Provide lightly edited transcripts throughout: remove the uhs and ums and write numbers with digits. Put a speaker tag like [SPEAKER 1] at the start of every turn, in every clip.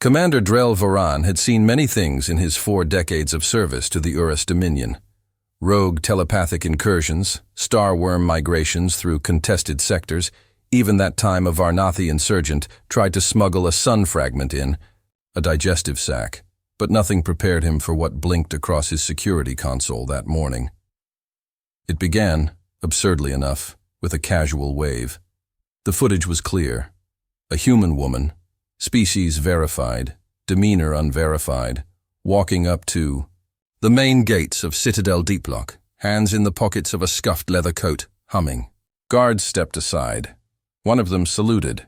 [SPEAKER 1] Commander Drell Voran had seen many things in his 4 decades of service to the Urus Dominion. Rogue telepathic incursions, starworm migrations through contested sectors, even that time a Varnathi insurgent tried to smuggle a sun fragment in, a digestive sac, but nothing prepared him for what blinked across his security console that morning. It began, absurdly enough, with a casual wave. The footage was clear. A human woman, species verified, demeanor unverified, walking up to the main gates of Citadel Deeplock, hands in the pockets of a scuffed leather coat, humming. Guards stepped aside. One of them saluted.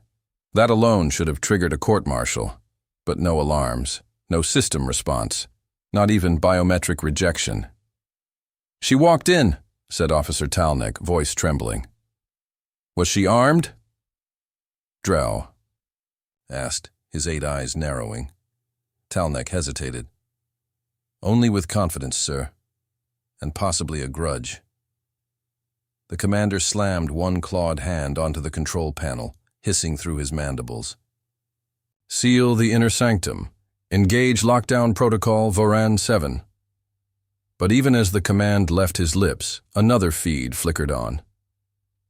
[SPEAKER 1] That alone should have triggered a court-martial, but no alarms, no system response, not even biometric rejection. "She walked in," said Officer Talnek, voice trembling. "Was she armed?" "Drell?" asked, his 8 eyes narrowing. Talnek hesitated. "Only with confidence, sir, and possibly a grudge." The commander slammed one clawed hand onto the control panel, hissing through his mandibles. "Seal the inner sanctum. Engage lockdown protocol Voran 7. But even as the command left his lips, another feed flickered on.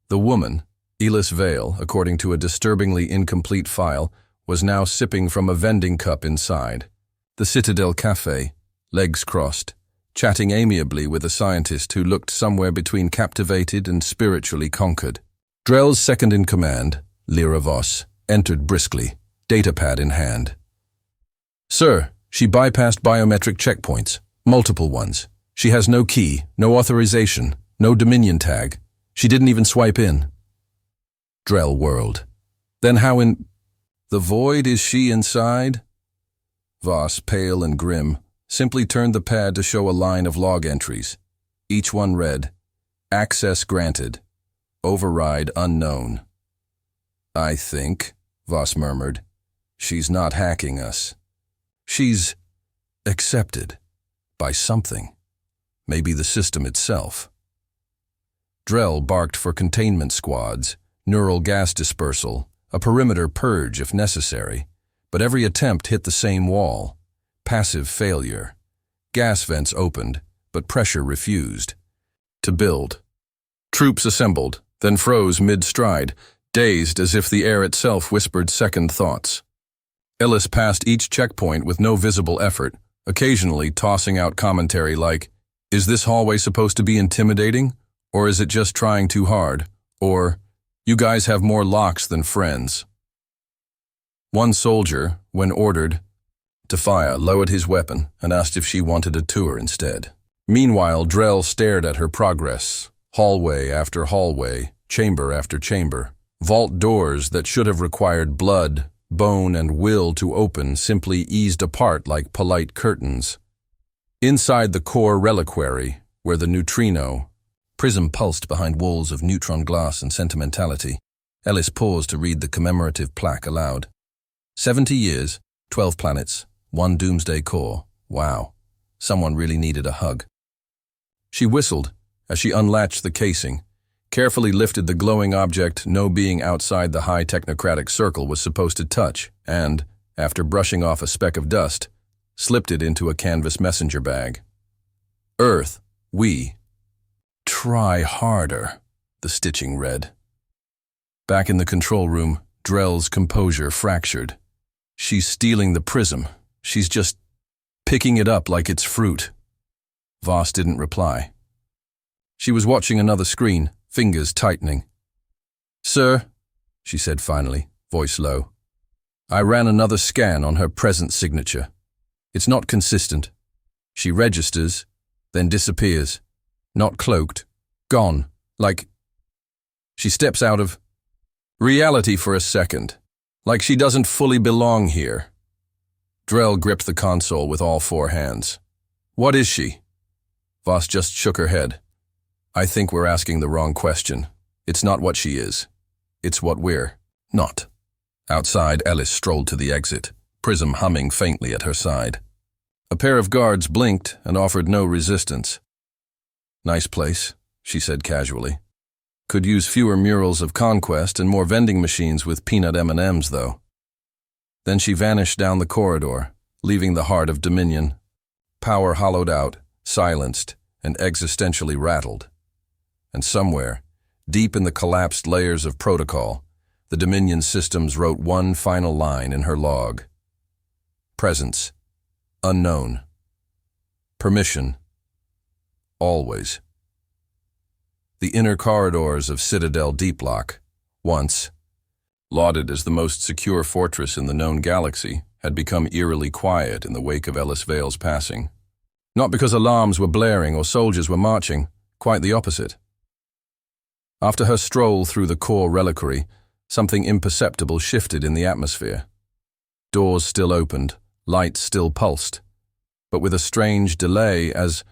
[SPEAKER 1] The woman, Elis Vale, according to a disturbingly incomplete file, was now sipping from a vending cup inside the Citadel Cafe, legs crossed, chatting amiably with a scientist who looked somewhere between captivated and spiritually conquered. Drell's second-in-command, Lyra Voss, entered briskly, datapad in hand. "Sir, she bypassed biometric checkpoints, multiple ones. She has no key, no authorization, no Dominion tag. She didn't even swipe in." Drell whirled. "Then how in the void is she inside?" Voss, pale and grim, simply turned the pad to show a line of log entries. Each one read, "Access granted. Override unknown." "I think," Voss murmured, "she's not hacking us. She's accepted by something. Maybe the system itself." Drell barked for containment squads, neural gas dispersal, a perimeter purge if necessary, but every attempt hit the same wall. Passive failure. Gas vents opened, but pressure refused. To build. Troops assembled, then froze mid-stride, dazed as if the air itself whispered second thoughts. Ellis passed each checkpoint with no visible effort, occasionally tossing out commentary like, "Is this hallway supposed to be intimidating? Or is it just trying too hard? Or, you guys have more locks than friends." One soldier, when ordered to fire, lowered his weapon and asked if she wanted a tour instead. Meanwhile, Drell stared at her progress, hallway after hallway, chamber after chamber. Vault doors that should have required blood, bone, and will to open simply eased apart like polite curtains. Inside the core reliquary, where the neutrino prism pulsed behind walls of neutron glass and sentimentality, Ellis paused to read the commemorative plaque aloud. 70 years, 12 planets, 1 doomsday core. Wow, someone really needed a hug. She whistled as she unlatched the casing, carefully lifted the glowing object no being outside the high technocratic circle was supposed to touch, and, after brushing off a speck of dust, slipped it into a canvas messenger bag. "Earth, we. Try harder," the stitching read. Back in the control room, Drell's composure fractured. "She's stealing the prism. She's just picking it up like it's fruit." Voss didn't reply. She was watching another screen, fingers tightening. "Sir," she said finally, voice low, "I ran another scan on her present signature. It's not consistent. She registers, then disappears. Not cloaked. Gone. Like she steps out of reality for a second. Like she doesn't fully belong here." Drell gripped the console with all 4 hands. "What is she?" Voss just shook her head. "I think we're asking the wrong question. It's not what she is. It's what we're not." Outside, Ellis strolled to the exit, prism humming faintly at her side. A pair of guards blinked and offered no resistance. "Nice place," she said casually. "Could use fewer murals of conquest and more vending machines with peanut M&Ms, though." Then she vanished down the corridor, leaving the heart of Dominion, power hollowed out, silenced, and existentially rattled. And somewhere, deep in the collapsed layers of protocol, the Dominion systems wrote one final line in her log. Presence, unknown. Permission, always. The inner corridors of Citadel Deeplock, once lauded as the most secure fortress in the known galaxy, had become eerily quiet in the wake of Ellis Vale's passing. Not because alarms were blaring or soldiers were marching, quite the opposite. After her stroll through the core reliquary, something imperceptible shifted in the atmosphere. Doors still opened, lights still pulsed, but with a strange delay, as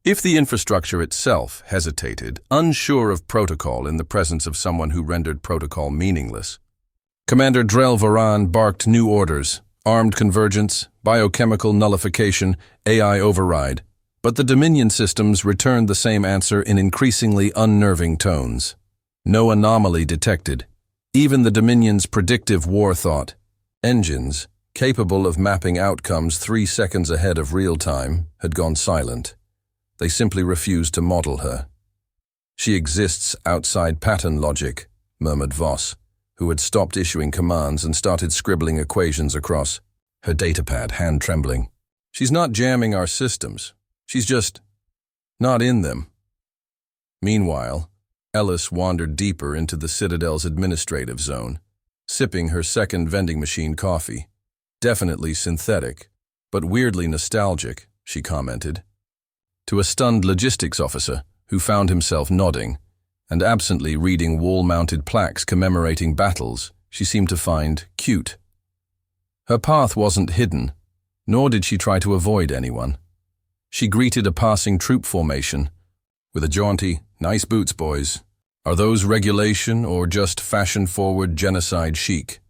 [SPEAKER 1] if the infrastructure itself hesitated, unsure of protocol in the presence of someone who rendered protocol meaningless. Commander Drell Varan barked new orders: armed convergence, biochemical nullification, AI override. But the Dominion systems returned the same answer in increasingly unnerving tones. No anomaly detected. Even the Dominion's predictive war thought, engines, capable of mapping outcomes 3 seconds ahead of real time, had gone silent. They simply refused to model her. She exists outside pattern logic, murmured Voss, who had stopped issuing commands and started scribbling equations across her datapad, hand trembling. She's not jamming our systems. She's just not in them. Meanwhile, Ellis wandered deeper into the Citadel's administrative zone, sipping her second vending machine coffee. Definitely synthetic, but weirdly nostalgic, she commented. To a stunned logistics officer who found himself nodding and absently reading wall-mounted plaques commemorating battles she seemed to find cute. Her path wasn't hidden, nor did she try to avoid anyone. She greeted a passing troop formation with a jaunty, "Nice boots, boys. Are those regulation or just fashion-forward genocide chic?"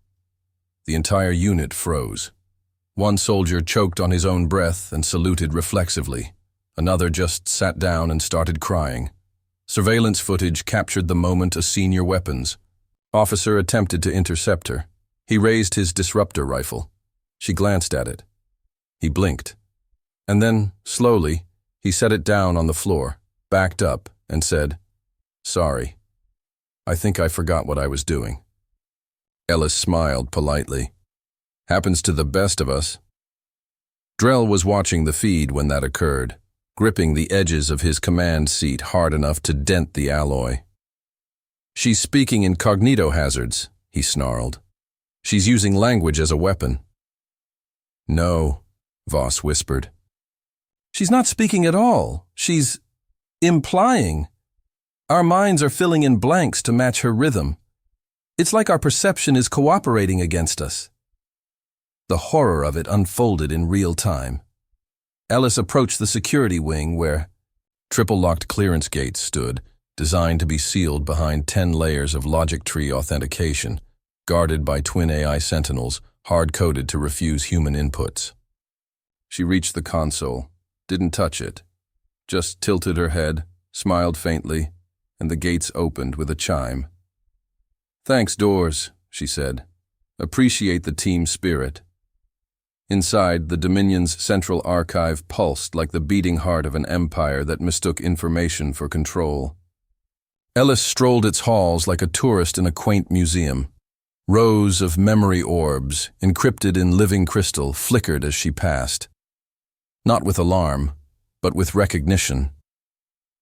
[SPEAKER 1] The entire unit froze. One soldier choked on his own breath and saluted reflexively. Another just sat down and started crying. Surveillance footage captured the moment a senior weapons officer attempted to intercept her. He raised his disruptor rifle. She glanced at it. He blinked. And then, slowly, he set it down on the floor, backed up, and said, "Sorry. I think I forgot what I was doing." Ellis smiled politely. "Happens to the best of us." Drell was watching the feed when that occurred, gripping the edges of his command seat hard enough to dent the alloy. "She's speaking incognito hazards," he snarled. "She's using language as a weapon." "No," Voss whispered. "She's not speaking at all. She's implying. Our minds are filling in blanks to match her rhythm. It's like our perception is cooperating against us." The horror of it unfolded in real time. Ellis approached the security wing where triple-locked clearance gates stood, designed to be sealed behind 10 layers of logic tree authentication, guarded by twin AI sentinels, hard-coded to refuse human inputs. She reached the console, didn't touch it, just tilted her head, smiled faintly, and the gates opened with a chime. "Thanks, doors," she said. "Appreciate the team spirit." Inside, the Dominion's central archive pulsed like the beating heart of an empire that mistook information for control. Ellis strolled its halls like a tourist in a quaint museum. Rows of memory orbs, encrypted in living crystal, flickered as she passed. Not with alarm, but with recognition.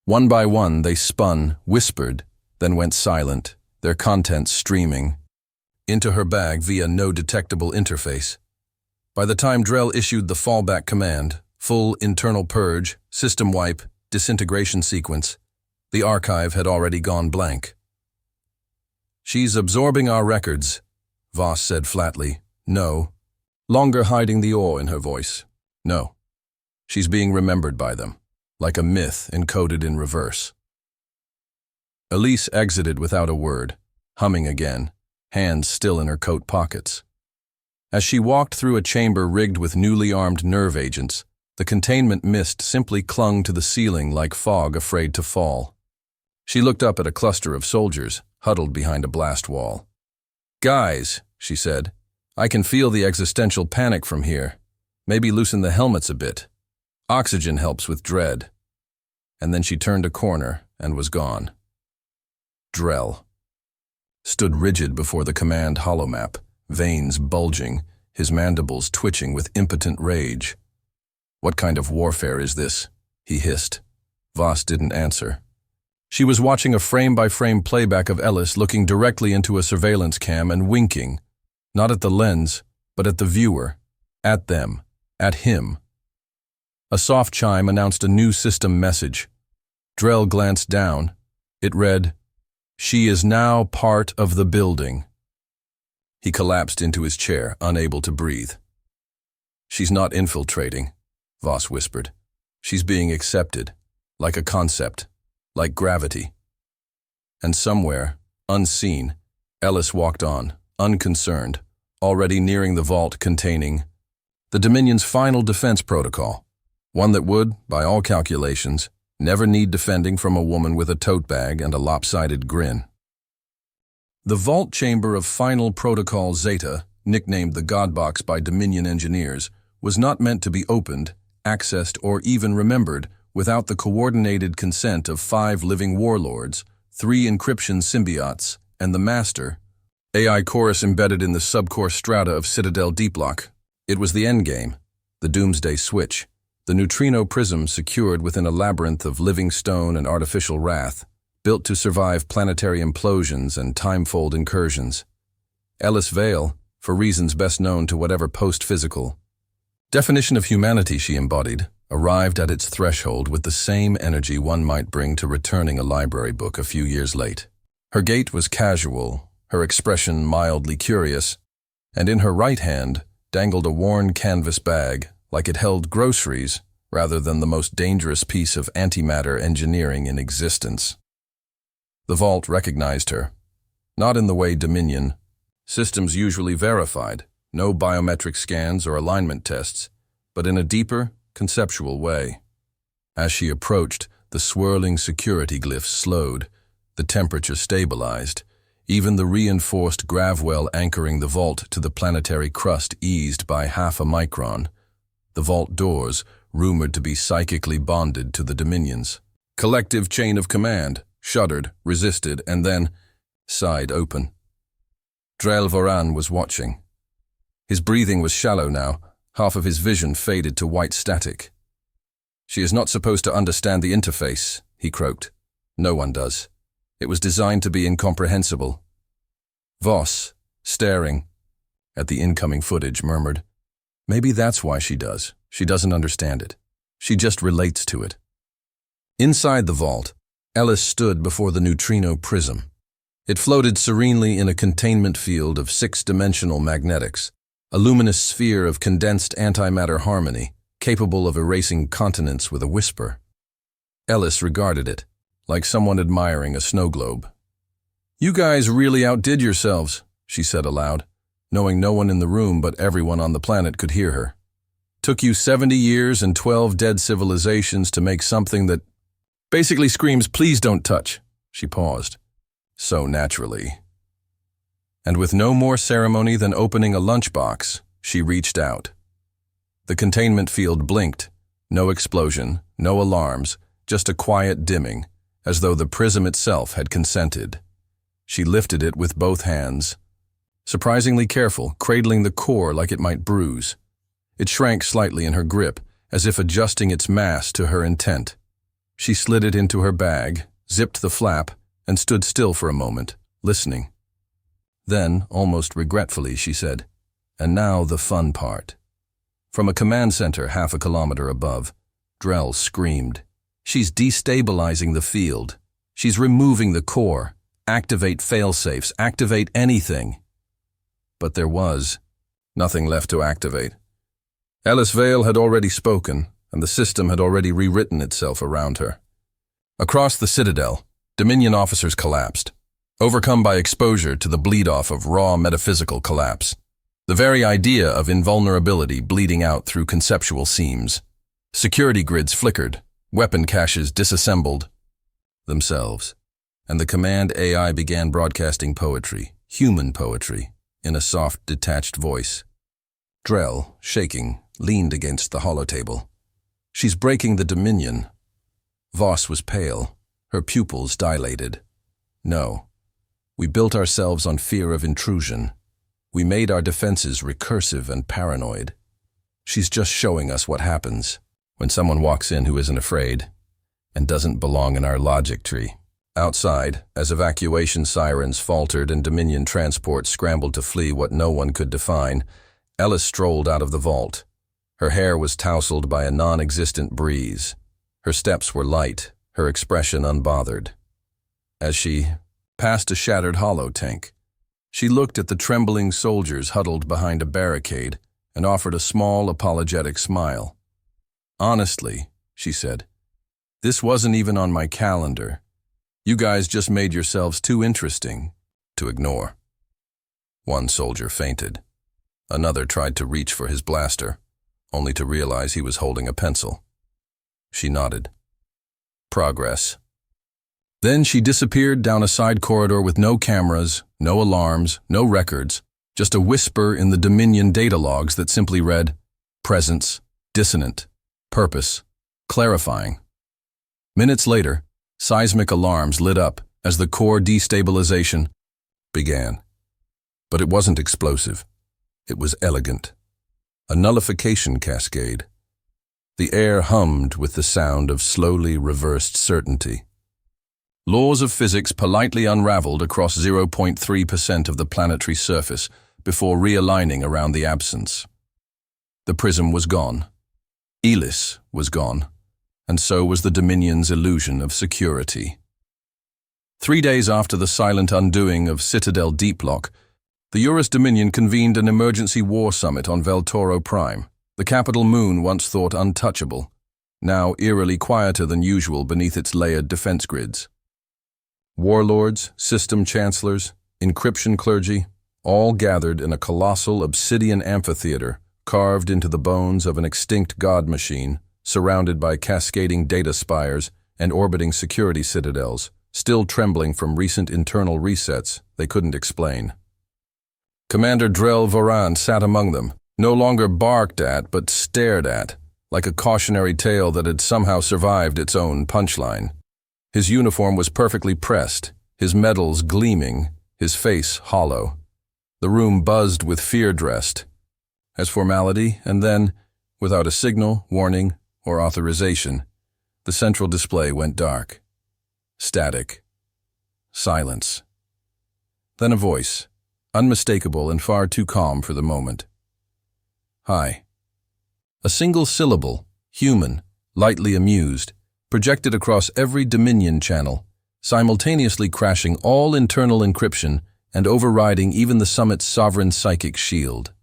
[SPEAKER 1] One by one, they spun, whispered, then went silent, their contents streaming into her bag via no detectable interface. By the time Drell issued the fallback command, full internal purge, system wipe, disintegration sequence, the archive had already gone blank. "She's absorbing our records," Voss said flatly. "No." Longer hiding the awe in her voice. "No. She's being remembered by them, like a myth encoded in reverse." Elise exited without a word, humming again, hands still in her coat pockets. As she walked through a chamber rigged with newly armed nerve agents, the containment mist simply clung to the ceiling like fog afraid to fall. She looked up at a cluster of soldiers, huddled behind a blast wall. "Guys," she said, I can feel the existential panic from here. Maybe loosen the helmets a bit. Oxygen helps with dread. And then she turned a corner and was gone. Drell stood rigid before the command holomap, veins bulging, his mandibles twitching with impotent rage. "What kind of warfare is this?" he hissed. Voss didn't answer. She was watching a frame-by-frame playback of Ellis looking directly into a surveillance cam and winking, not at the lens, but at the viewer, at them, at him. A soft chime announced a new system message. Drell glanced down. It read, "She is now part of the building." He collapsed into his chair, unable to breathe. "She's not infiltrating," Voss whispered. "She's being accepted, like a concept, like gravity." And somewhere, unseen, Ellis walked on, unconcerned, already nearing the vault containing the Dominion's final defense protocol, one that would, by all calculations, never need defending from a woman with a tote bag and a lopsided grin. The vault chamber of Final Protocol Zeta, nicknamed the God Box by Dominion engineers, was not meant to be opened, accessed, or even remembered without the coordinated consent of 5 living warlords, 3 encryption symbiotes, and the Master, AI chorus embedded in the subcore strata of Citadel Deeplock. It was the endgame, the doomsday switch, the neutrino prism secured within a labyrinth of living stone and artificial wrath, built to survive planetary implosions and timefold incursions. Ellis Vale, for reasons best known to whatever post-physical definition of humanity she embodied, arrived at its threshold with the same energy one might bring to returning a library book a few years late. Her gait was casual, her expression mildly curious, and in her right hand dangled a worn canvas bag, like it held groceries rather than the most dangerous piece of antimatter engineering in existence. The vault recognized her, not in the way Dominion systems usually verified, no biometric scans or alignment tests, but in a deeper, conceptual way. As she approached, the swirling security glyphs slowed, the temperature stabilized, even the reinforced gravwell anchoring the vault to the planetary crust eased by half a micron. The vault doors, rumored to be psychically bonded to the Dominion's collective chain of command, shuddered, resisted, and then sighed open. Drell Voran was watching. His breathing was shallow now, half of his vision faded to white static. "She is not supposed to understand the interface," he croaked. "No one does. It was designed to be incomprehensible." Voss, staring at the incoming footage, murmured, "Maybe that's why she does. She doesn't understand it. She just relates to it." Inside the vault, Ellis stood before the neutrino prism. It floated serenely in a containment field of 6-dimensional magnetics, a luminous sphere of condensed antimatter harmony, capable of erasing continents with a whisper. Ellis regarded it, like someone admiring a snow globe. "You guys really outdid yourselves," she said aloud, knowing no one in the room but everyone on the planet could hear her. "Took you 70 years and 12 dead civilizations to make something that basically screams, 'Please don't touch.'" She paused. "So naturally." And with no more ceremony than opening a lunchbox, she reached out. The containment field blinked. No explosion, no alarms, just a quiet dimming, as though the prism itself had consented. She lifted it with both hands, surprisingly careful, cradling the core like it might bruise. It shrank slightly in her grip, as if adjusting its mass to her intent. She slid it into her bag, zipped the flap, and stood still for a moment, listening. Then, almost regretfully, she said, "And now the fun part." From a command center half a kilometer above, Drell screamed, "She's destabilizing the field. She's removing the core. Activate failsafes, activate anything." But there was nothing left to activate. Ellis Vale had already spoken, and the system had already rewritten itself around her. Across the Citadel, Dominion officers collapsed, overcome by exposure to the bleed-off of raw metaphysical collapse. The very idea of invulnerability bleeding out through conceptual seams. Security grids flickered, weapon caches disassembled themselves, and the command AI began broadcasting poetry, human poetry, in a soft, detached voice. Drell, shaking, leaned against the holotable. "She's breaking the Dominion." Voss was pale, her pupils dilated. "No. We built ourselves on fear of intrusion. We made our defenses recursive and paranoid. She's just showing us what happens when someone walks in who isn't afraid and doesn't belong in our logic tree." Outside, as evacuation sirens faltered and Dominion transports scrambled to flee what no one could define, Ellis strolled out of the vault. Her hair was tousled by a non-existent breeze. Her steps were light, her expression unbothered. As she passed a shattered holo tank, she looked at the trembling soldiers huddled behind a barricade and offered a small, apologetic smile. "Honestly," she said, "this wasn't even on my calendar. You guys just made yourselves too interesting to ignore." One soldier fainted. Another tried to reach for his blaster, only to realize he was holding a pencil. She nodded. Progress. Then she disappeared down a side corridor with no cameras, no alarms, no records, just a whisper in the Dominion data logs that simply read, "Presence, dissonant, purpose, clarifying." Minutes later, seismic alarms lit up as the core destabilization began. But it wasn't explosive. It was elegant. A nullification cascade. The air hummed with the sound of slowly reversed certainty. Laws of physics politely unraveled across 0.3% of the planetary surface before realigning around the absence. The prism was gone. Elis was gone. And so was the Dominion's illusion of security. 3 days after the silent undoing of Citadel Deeplock, the Eurus Dominion convened an emergency war summit on Veltoro Prime, the capital moon once thought untouchable, now eerily quieter than usual beneath its layered defense grids. Warlords, system chancellors, encryption clergy, all gathered in a colossal obsidian amphitheater carved into the bones of an extinct god machine, surrounded by cascading data spires and orbiting security citadels, still trembling from recent internal resets they couldn't explain. Commander Drell Voran sat among them, no longer barked at but stared at, like a cautionary tale that had somehow survived its own punchline. His uniform was perfectly pressed, his medals gleaming, his face hollow. The room buzzed with fear-dressed. As formality, and then, without a signal, warning, or authorization, the central display went dark. Static. Silence. Then a voice, unmistakable and far too calm for the moment. "Hi." A single syllable, human, lightly amused, projected across every Dominion channel, simultaneously crashing all internal encryption and overriding even the summit's sovereign psychic shield.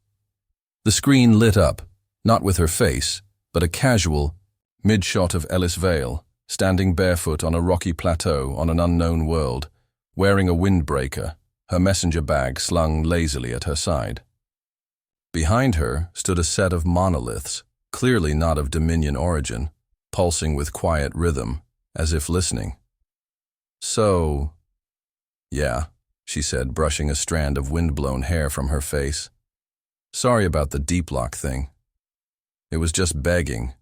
[SPEAKER 1] The screen lit up, not with her face, but a casual, mid-shot of Ellis Vale, standing barefoot on a rocky plateau on an unknown world, wearing a windbreaker, her messenger bag slung lazily at her side. Behind her stood a set of monoliths, clearly not of Dominion origin, pulsing with quiet rhythm, as if listening. "So..." "Yeah," she said, brushing a strand of wind-blown hair from her face. "Sorry about the deep lock thing. It was just begging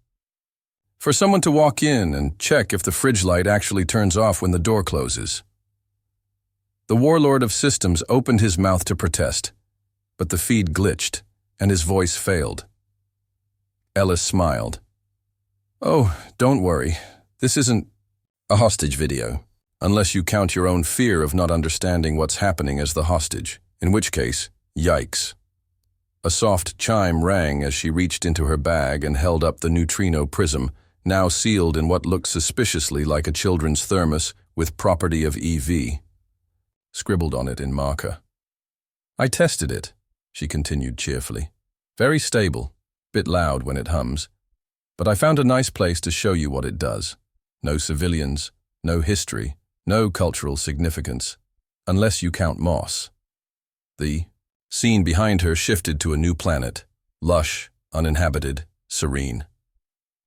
[SPEAKER 1] for someone to walk in and check if the fridge light actually turns off when the door closes." The warlord of systems opened his mouth to protest, but the feed glitched, and his voice failed. Ellis smiled. "Oh, don't worry. This isn't a hostage video, unless you count your own fear of not understanding what's happening as the hostage, in which case, yikes." A soft chime rang as she reached into her bag and held up the neutrino prism, now sealed in what looked suspiciously like a children's thermos with property of EV, scribbled on it in marker. "I tested it," she continued cheerfully. "Very stable, bit loud when it hums. But I found a nice place to show you what it does. No civilians, no history, no cultural significance, unless you count moss." The scene behind her shifted to a new planet, lush, uninhabited, serene.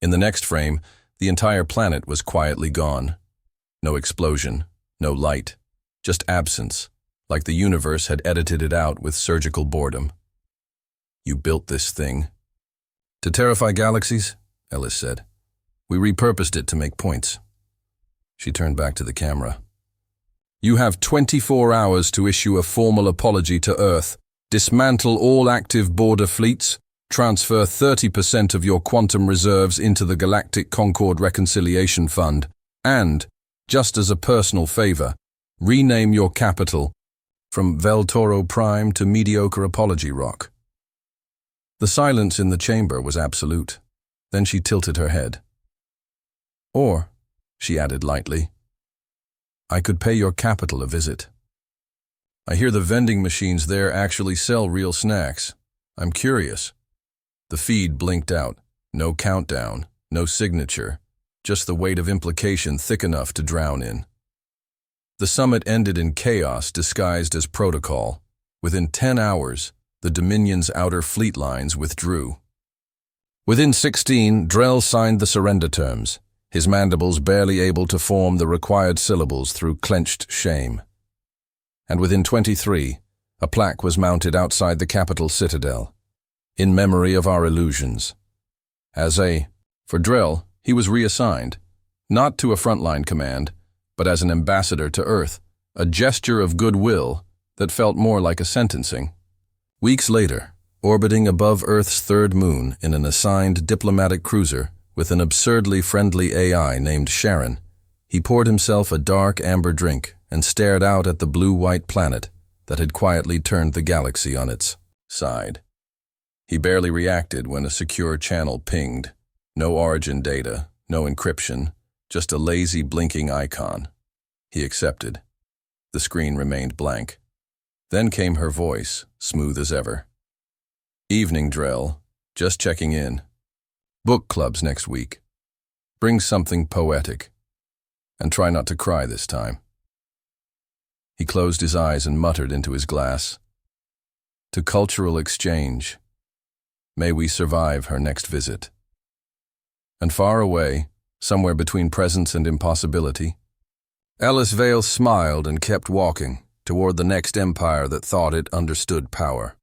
[SPEAKER 1] In the next frame, the entire planet was quietly gone. No explosion, no light, just absence, like the universe had edited it out with surgical boredom. "You built this thing." "To terrify galaxies," Ellis said. "We repurposed it to make points." She turned back to the camera. "You have 24 hours to issue a formal apology to Earth, dismantle all active border fleets, transfer 30% of your quantum reserves into the Galactic Concord Reconciliation Fund, and, just as a personal favor, rename your capital from Vel Toro Prime to Mediocre Apology Rock." The silence in the chamber was absolute. Then she tilted her head. "Or," she added lightly, "I could pay your capital a visit. I hear the vending machines there actually sell real snacks. I'm curious." The feed blinked out. No countdown, no signature, just the weight of implication thick enough to drown in. The summit ended in chaos disguised as protocol. Within 10 hours, the Dominion's outer fleet lines withdrew. Within 16, Drell signed the surrender terms, his mandibles barely able to form the required syllables through clenched shame. And within 23, a plaque was mounted outside the capital citadel, "In memory of our illusions." For Drell, he was reassigned, not to a frontline command, but as an ambassador to Earth, a gesture of goodwill that felt more like a sentencing. Weeks later, orbiting above Earth's third moon in an assigned diplomatic cruiser with an absurdly friendly AI named Sharon, he poured himself a dark amber drink and stared out at the blue-white planet that had quietly turned the galaxy on its side. He barely reacted when a secure channel pinged. No origin data, no encryption, just a lazy blinking icon. He accepted. The screen remained blank. Then came her voice, smooth as ever. "Evening, Drell. Just checking in. Book clubs next week. Bring something poetic. And try not to cry this time." He closed his eyes and muttered into his glass. "To cultural exchange. May we survive her next visit." And far away, somewhere between presence and impossibility, Ellis Vale smiled and kept walking toward the next empire that thought it understood power.